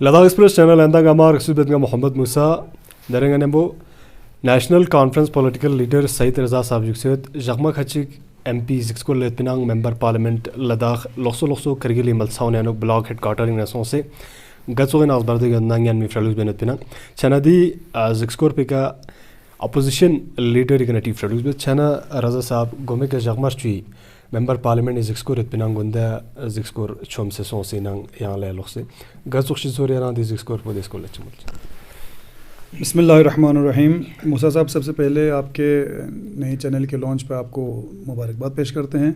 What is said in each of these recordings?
لدغ اكسبرس channel عندك امار رسول محمد موسى درنگ نبو ناشنل کانفرنس پولیٹیکل لیڈر سعید رضا صاحب جکسیت جغما کھچک ایم پی زکسکو لیت پنانگ ممبر پارلیمنٹ لداخ لوکسو کرگلی ملساون یانو بلاک ہیڈ کوارٹر نسون سے گچو ناز برد گندانگ می فرلوز بنت پنانگ چندی زکسکور پکا اپوزیشن لیڈر کنٹی فرلوز بت چنا رضا صاحب گومے کے جغما چوی ممبر پارلیمنٹ زکسکور ات پنانگ گندا زکسکور چوم سے سون سے نانگ یان لے لوکسے گچو شزور یان دی زکسکور پودیس کو لچمل. بسم اللہ الرحمن الرحیم. موسیٰ صاحب سب سے پہلے آپ کے نئے چینل کے لانچ پہ آپ کو مبارکباد پیش کرتے ہیں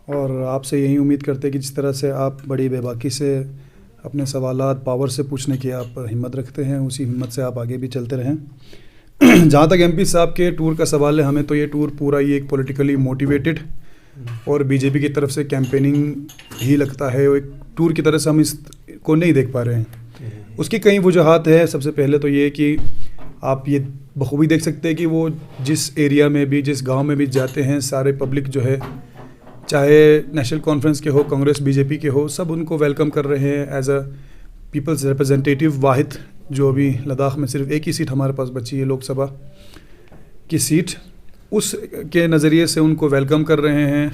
اور آپ سے یہی امید کرتے ہیں کہ جس طرح سے آپ بڑی بے باکی سے اپنے سوالات پاور سے پوچھنے کی آپ ہمت رکھتے ہیں اسی ہمت سے آپ آگے بھی چلتے رہیں. جہاں تک ایم پی صاحب کے ٹور کا سوال ہے, ہمیں تو یہ ٹور پورا یہ ایک پولیٹیکلی موٹیویٹڈ اور بی جے پی کی طرف سے کیمپیننگ ہی لگتا ہے, ایک ٹور کی طرح سے ہم اس کو نہیں دیکھ پا رہے ہیں. اس کی کئی وجوہات ہیں. سب سے پہلے تو یہ کہ آپ یہ بخوبی دیکھ سکتے ہیں کہ وہ جس ایریا میں بھی جس گاؤں میں بھی جاتے ہیں سارے پبلک جو ہے چاہے نیشنل کانفرنس کے ہو کانگریس بی جے پی کے ہو سب ان کو ویلکم کر رہے ہیں ایز اے پیپلز ریپرزنٹیٹیو. واحد جو ابھی لداخ میں صرف ایک ہی سیٹ ہمارے پاس بچی ہے لوک سبھا کی سیٹ, اس کے نظریے سے ان کو ویلکم کر رہے ہیں.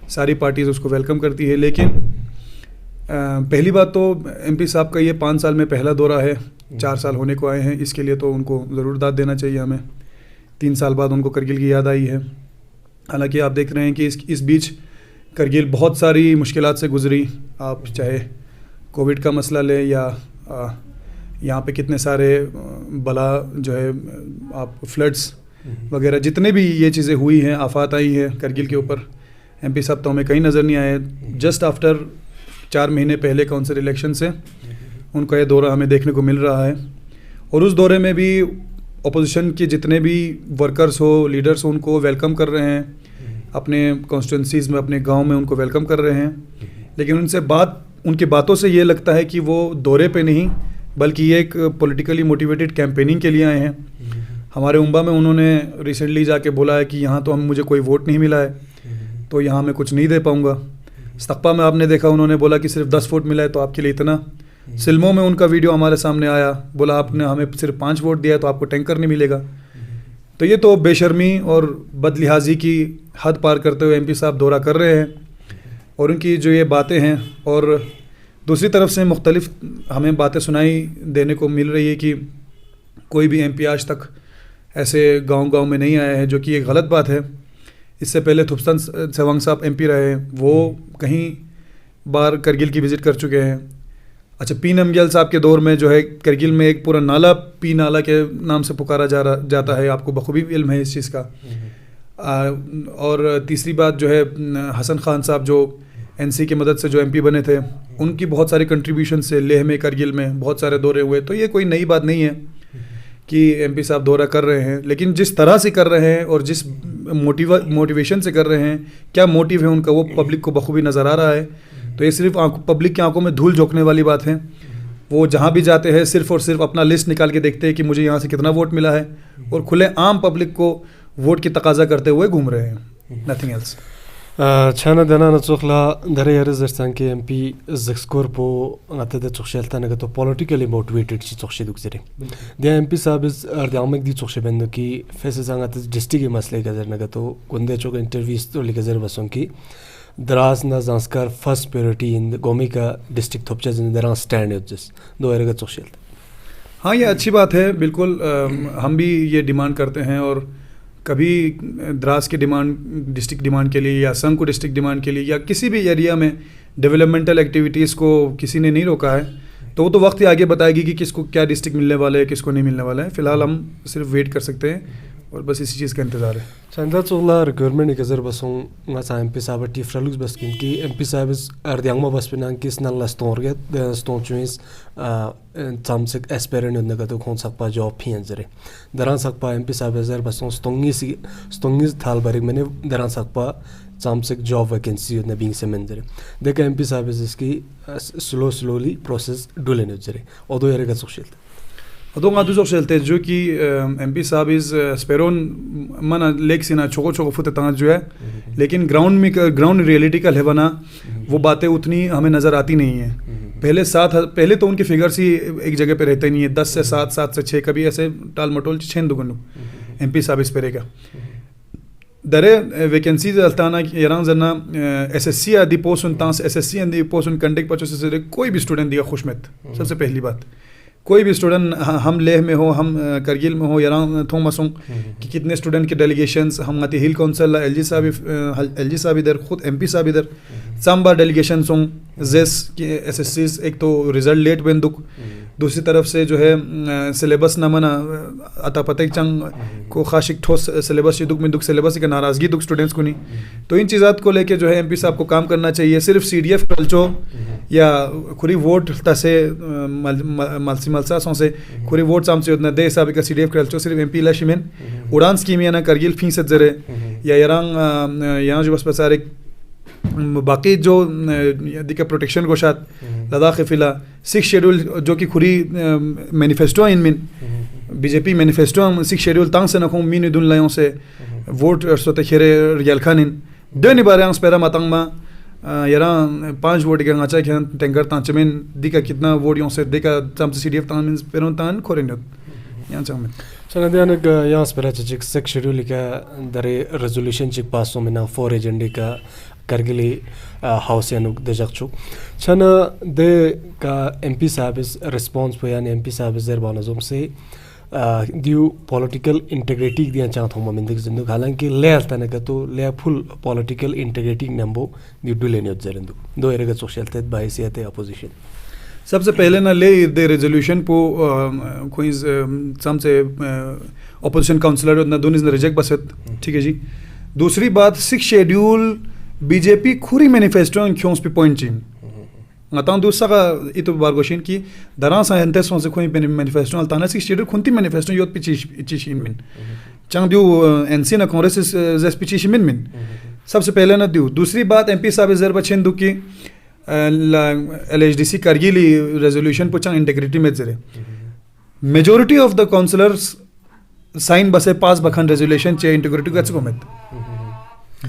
ساری پارٹیز اس کو ویلکم کرتی ہے. لیکن پہلی بات تو ایم پی صاحب کا یہ 5 سال میں پہلا دورہ ہے, 4 سال ہونے کو آئے ہیں, اس کے لیے تو ان کو ضرور داد دینا چاہیے ہمیں. 3 سال بعد ان کو کرگل کی یاد آئی ہے. حالانکہ آپ دیکھ رہے ہیں کہ اس بیچ کرگل بہت ساری مشکلات سے گزری. آپ چاہے کووڈ کا مسئلہ لیں یا یہاں پہ کتنے سارے بلا جو ہے آپ فلڈس وغیرہ جتنے بھی یہ چیزیں ہوئی ہیں آفات آئی ہیں کرگل کے اوپر, ایم پی صاحب تو ہمیں کہیں نظر نہیں آئے. جسٹ آفٹر 4 مہینے پہلے کونسل الیکشن سے ان کا یہ دورہ ہمیں دیکھنے کو مل رہا ہے. اور اس دورے میں بھی اپوزیشن کے جتنے بھی ورکرز ہو لیڈرز ہو ان کو ویلکم کر رہے ہیں, اپنے کانسٹیٹوئنسیز میں اپنے گاؤں میں ان کو ویلکم کر رہے ہیں. لیکن ان کی باتوں سے یہ لگتا ہے کہ وہ دورے پہ نہیں بلکہ یہ ایک پولیٹیکلی موٹیویٹڈ کیمپیننگ کے لیے آئے ہیں. ہمارے امبا میں انہوں نے ریسنٹلی جا کے بولا ہے کہ یہاں تو مجھے کوئی ووٹ نہیں ملا ہے تو یہاں میں کچھ نہیں دے پاؤں گا. استقبا میں آپ نے دیکھا انہوں نے بولا کہ صرف 10 ووٹ ملا ہے تو آپ کے لیے اتنا. سلموں میں ان کا ویڈیو ہمارے سامنے آیا, بولا آپ نے ہمیں صرف 5 ووٹ دیا ہے تو آپ کو ٹینکر نہیں ملے گا. تو یہ تو بے شرمی اور بد لحاظی کی حد پار کرتے ہوئے ایم پی صاحب دورہ کر رہے ہیں. اور ان کی جو یہ باتیں ہیں اور دوسری طرف سے مختلف ہمیں باتیں سنائی دینے کو مل رہی ہے کہ کوئی بھی ایم پی آج تک ایسے گاؤں میں نہیں آیا ہے, جو کہ ایک غلط بات ہے. اس سے پہلے تھپسن سیوانگ صاحب ایم پی رہے ہیں, وہ کہیں بار کرگل کی وزٹ کر چکے ہیں. اچھا پی نمگیل صاحب کے دور میں جو ہے کرگل میں ایک پورا نالا پی نالا کے نام سے پکارا جاتا ہے, آپ کو بخوبی علم ہے اس چیز کا. اور تیسری بات جو ہے حسن خان صاحب جو این سی کی مدد سے جو ایم پی بنے تھے ان کی بہت ساری کنٹریبیوشن سے لیہ میں کرگل میں بہت سارے دورے ہوئے. تو یہ کوئی نئی بات نہیں ہے کہ ایم پی صاحب دورہ کر رہے ہیں, لیکن جس طرح سے کر رہے ہیں اور جس موٹیویشن سے کر رہے ہیں, کیا موٹیو ہے ان کا وہ پبلک کو بخوبی نظر آ رہا ہے. تو یہ صرف پبلک کی آنکھوں میں دھول جھونکنے والی بات ہے. وہ جہاں بھی جاتے ہیں صرف اور صرف اپنا لسٹ نکال کے دیکھتے ہیں کہ مجھے یہاں سے کتنا ووٹ ملا ہے, اور کھلے عام پبلک کو ووٹ کی تقاضا کرتے ہوئے گھوم رہے ہیں, نتھنگ ایلس. چھانا دینا نچوخلا درے یار زرسان کے ایم پی زکسکور پو نتے دے چوخشلتا نگا تو پولیٹیکلی موٹیویٹڈ چی چوخشی دگزرے دیا ایم پی صاحب اردیامک دی چوخشی بندو کی فیس زانگات ڈسٹرکٹ مسئلے گزر نگا تو گندے چوک انٹرویوز تو لگزر بسوں کی دراز نا زانسکار فرسٹ پیورٹی ان گومی کا ڈسٹرکٹ تھوپچا زن دران سٹینڈ ہوجس دو ایرگا چوخشلتا. ہاں یہ اچھی بات ہے, بالکل ہم بھی یہ ڈیمانڈ کرتے ہیں. اور کبھی دراز کی ڈیمانڈ ڈسٹرکٹ ڈیمانڈ کے لیے یا سنگ کو ڈسٹرکٹ ڈیمانڈ کے لیے یا کسی بھی ایریا میں ڈیولپمنٹل ایکٹیویٹیز کو کسی نے نہیں روکا ہے, تو وہ تو وقت ہی آگے بتائے گی کہ کس کو کیا ڈسٹرکٹ ملنے والا ہے کس کو نہیں ملنے والا ہے. فی الحال ہم صرف ویٹ کر سکتے ہیں اور بس اسی چیز کا انتظار ہے. چندہ چوغلا گورنمنٹ گزر بسوں مسا ایم پی صاحب ٹی فرلوز بس کن کی ایم پی صاحب اردیانگما بس پنان کس نان لستون رگت ستون چوینس تامسک اسپیرن نگا تو کون سکپا جواب پھین زرے دران سکپا ایم پی صاحب زر بسوں ستونگیز تھال برگ میں نے دران سکپا تامسک جواب ویکنسی نے بینگ سے من زرے دیکھا ایم پی صاحب اس کی سلولی پروسیس ڈولے نے زرے اور دو ایرے کا سوشیلتا ادو غادو زوق شلتے جو کہ ایم پی صاحب از سپیرون منا لیک سینا چھوکو چھوکو فوت تانج جو ہے, لیکن گراؤنڈ ریئلٹی کا لیونا وہ باتیں اتنی ہمیں نظر آتی نہیں ہیں. پہلے تو ان کے فگرس ہی ایک جگہ پہ رہتے نہیں ہیں, 10 سے 7, 7 سے 6, کبھی ایسے ٹال مٹول 6 دگنو ایم پی صاحب اس پہ رہے گا درے ویکنسیز التانا یران زنا ایس ایس سی آدھی پوسٹ ان تانس ایس ایس سی آدھی پوسٹ ان کنڈکٹ پچو سے کوئی بھی اسٹوڈنٹ دیا خوشمت. سب سے پہلی بات کوئی بھی اسٹوڈنٹ ہم لیہ میں ہو, ہم کرگل میں ہو, یران تھومس ہوں کہ کتنے اسٹوڈنٹ کے ڈیلیگیشنس ہم آتی ہل کونسل ایل جی صاحب ادھر, خود ایم پی صاحب ادھر سامبا ڈیلیگیشنس ہوں زیس کہ ایس ایس سیز ایک تو رزلٹ لیٹ بن دکھ, دوسری طرف سے جو ہے سلیبس نہ منا عطا پتہ چنگ کو خاشق ٹھوس سلیبس دکھ میں دکھ سلیبس کا ناراضگی دکھ اسٹوڈنٹس کو نہیں. تو ان چیزات کو لے کے جو ہے ایم پی صاحب کو کام کرنا چاہیے. صرف سی ڈی ایف کلچو یا کھری ووٹ تسے ملسا سوں سے کھری ووٹ سام سے اتنا دے حساب کا سی ڈی ایف کلچو صرف ایم پی لشمن اڑان اسکیم یا نا کرگل فیصد ذرے یا یہاں جو بس بسارے باقی جو دیکھا پروٹیکشن کو شاید لداخ فلا 6 شیڈول جو کہ کھری مینیفیسٹو ان من بی جے پی مینیفیسٹو 6 شیڈول تانگ سے نکھوں مین دن لایوں سے ووٹ سوتے کھیرے ریال خان دینی بارے آنس پیرا ماتنگ ما یران 5 ووٹ کے ناچا کھین ٹینکر تان چمین دیکھا کتنا ووٹ یوں سے دیکھا چم سی ڈی ایف تان مینس پیرون تان کھورین یہاں چاہوں میں چنا دیانک یہاں سے پیرا چک 6 شیڈول کا درے ریزولوشن چک پاسوں میں نا 4 ایجنڈے کا کرگلی ہاؤس یانک دجک چھو چھنا دے کا ایم پی صاحب ریسپانس پہ یعنی ایم پی صاحب زربان ازم سے دیو پولیٹیکل انٹیگریٹی دیا چاہتا ہوں مندک زندگ حالانکہ لے التانا کا تو لے فل پولیٹیکل انٹیگریٹی نمبو دیو ڈولینیوت زرندو دو ایرگا سوشیلتت باعثیت اپوزیشن. سب سے پہلے نہ لے دے ریزولوشن پو کوئی سم سے اپوزیشن کاؤنسلر نہ دونیز نہ ریجیکٹ بست ٹھیک ہے جی. دوسری بات 6 شیڈیول بی جے پی کھوری مینیفیسٹو کیوں اس پہ پوائنٹ چین نتان دوسرا کا یہ تو بارگوشین کی دران سا ہنتے سون سے کوئی مینیفیسٹو التانا 6 شیڈیول کھنتی مینیفیسٹو یوت پیچیشین من چنگ دیو این سی نہ کانگریس زیس پیچیشین من سب سے پہلے نہ دیو. دوسری بات ایم پی صاحب زر بچین دو کی ایل ایچ ڈی سی کرگیلی ریزولوشن پہ چنگ انٹیگریٹی میں زرے majority of the councillors sign بسے پاس بکھن ریزولوشن چے انٹیگریٹی کا چکومت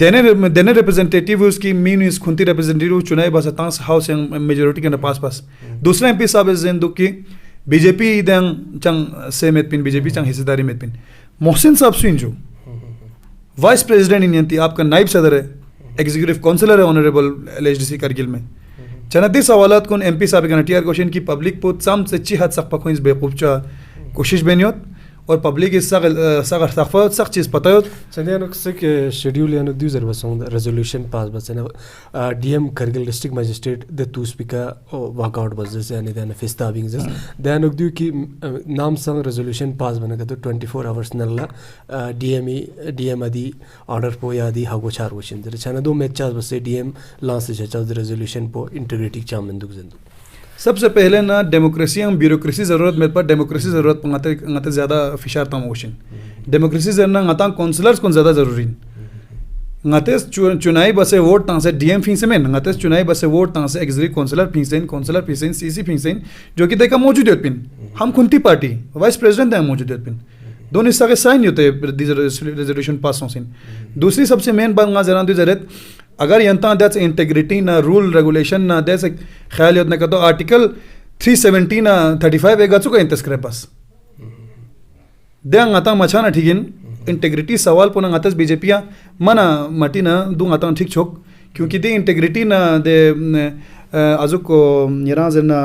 دینے ریپرزنٹیٹیو اس کی مین اس کھنتی ریپرزنٹیٹیو چنائے بس تانس ہاؤس میجورٹی کے پاس دوسرا ایم پی صاحب زندو کی بی جے پی دیں چنگ سے میت پن بی جے پی چنگ حصہ داری میت پن محسن صاحب سوین جو وائس پریزیڈنٹ انڈین تھی آپ کا نائب صدر ہے ایگزیکٹو کونسلر ہے honourable L H D C Kargil میں چنتی سوالات کن ایم پی صاحب کا نٹیار کوشن کی پبلک پوت سام سچی حد سخت پکوئنس بے خوبچا کوشش بینیوت اور پبلک اس سخت چیز پتہ ہو چندیا نقص شیڈیول یا دیو زر بسوں ریزولوشن پاس بس نا D M Kargil district magistrate د تو اسپیکر واک آؤٹ بس یعنی دین فستا بینگ زس دین دیو کی نام سنگ ریزولوشن پاس بنا تو 24 آورس نلا ڈی ایم ادی آرڈر پو یا دی ہاگو چار وشن در چنا دو میچ چاس بس ڈی ایم لانس چا ریزولوشن پو انٹیگریٹی چامندک زندو. سب سے پہلے نا ڈیموکریسی ہم بیوروکریسی ضرورت میرے پاس ڈیموکریسی ضرورت ناتے زیادہ فشار تام وشن ڈیموکریسی ضرورت ناتا کونسلرس کون زیادہ ضروری ناتے چنائی بسے ووٹ تاں سے ڈی ایم فیس میں ناتے چنائی بسے ووٹ تاں سے ایگزیکٹو کونسلر فیسین سی سی فیسین جو کہ دیکھا موجود ہے پن ہم کھنتی پارٹی وائس پریزیڈنٹ ہیں موجود ہے پن دونوں حصہ کے سائن ہوتے ریزولوشن پاس ہوں سین. دوسری سب سے مین بات نہ ضرورت ضرورت اگر ینتا دیٹس انٹیگریٹی نہ رول ریگولیشن نہ دیٹس خیال یوتنا کا تو آرٹیکل 370 نہ 35 ایک گچو کا انتسکرے پاس دے ناتا مچھا نہ ٹھیک انٹیگریٹی سوال پونا ناتس بی جے پی منا مٹی نہ دو ناتا ٹھیک چھوک کیونکہ دے انٹیگریٹی نہ دے ازو کو یران زرنا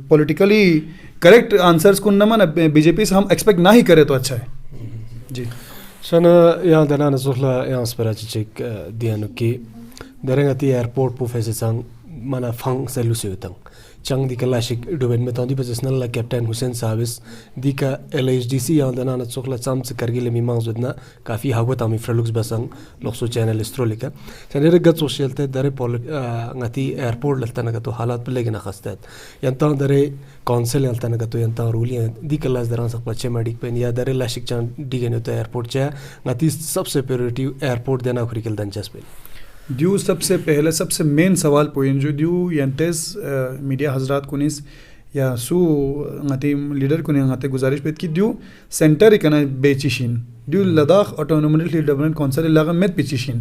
پولیٹیکلی کریکٹ آنسرس کو نہ منا بی جے پی سے ہم ایکسپیکٹ نہ ہی کرے تو اچھا ہے جی. شنا یہاں دنا نزولا یہاں سپرا چیک دیانو کی درنگتی ایئرپورٹ پو فیسے سانگ منا فنگ سیلوسی ہوتنگ چنگ دی کلاشک ڈوبین میں توندی پس نلا کیپٹن حسین صاحبس دی کا ایل ایچ ڈی سی یہاں دنا نزولا سام سے کرگی لمی مانگ زدنا کافی حاگو تامی فرلوکس بسنگ لوکسو چینل استرو لکا چنیر گت سوشیلتے درے ngati ایئرپورٹ للتا نگا تو حالات پر لیکن خستات ینتا درے کونسل یلتا نگا تو ینتا رولی دی کلاس دران سک پچے میڈیک پین یا درے لاشک چان ڈیگن ہوتا ایئرپورٹ چاہ ngati سب سے پیورٹی ایئرپورٹ دینا کھریکل دنچس پین دیو سب سے پہلے سب سے مین سوال پوئن جو دیو ینتیز میڈیا حضرات کو نیس یا سو ngati لیڈر کو نہیں ngati گزارش پیت کی دیو سینٹر کنا بیچیشین دیو لداخ آٹونومس ڈیولپمنٹ کونسل علاقہ میں پیچیشین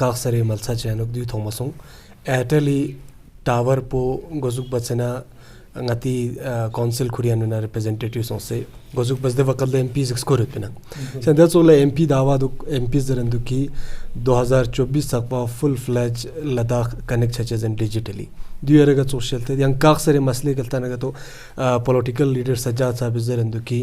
kaksare malsa chanok du thomasong airteli tower po gozuk bachana ngati council khurian na representatives onse gozuk basde wakal MPs score pena senda sola MP dawa du MPs zarandu ki 2024 sakwa full fledged Ladakh connect churches and digitally duyerega social te yang kaksare masle galta na to political leader Sajjad Sabir zarandu ki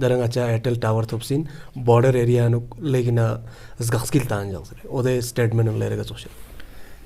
darang acha Airtel tower thopsin border area no legina zgaskil tan jaxre ode statement no lerega social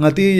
ngati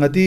ngati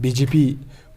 BJP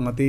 ngati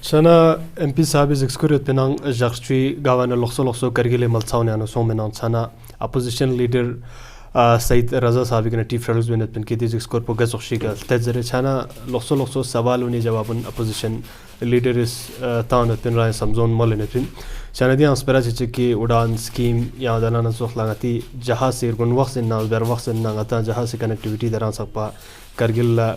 Sana MP sahabi zikskuriot penang jakstri gawana lokso kargile malsaune ano somenan sana opposition leader Said Raza sahabi kana tea federals benet pen kiti zikskor po gazokshiga tezere sana lokso sawal uni jawabun opposition leader is town pen rai samzon molenet pen sana dia aspera ki udan scheme ya dalana sohlangati jaha se gun waqt na ber waqt na ngata jaha se connectivity daran sakpa kargil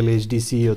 LHDC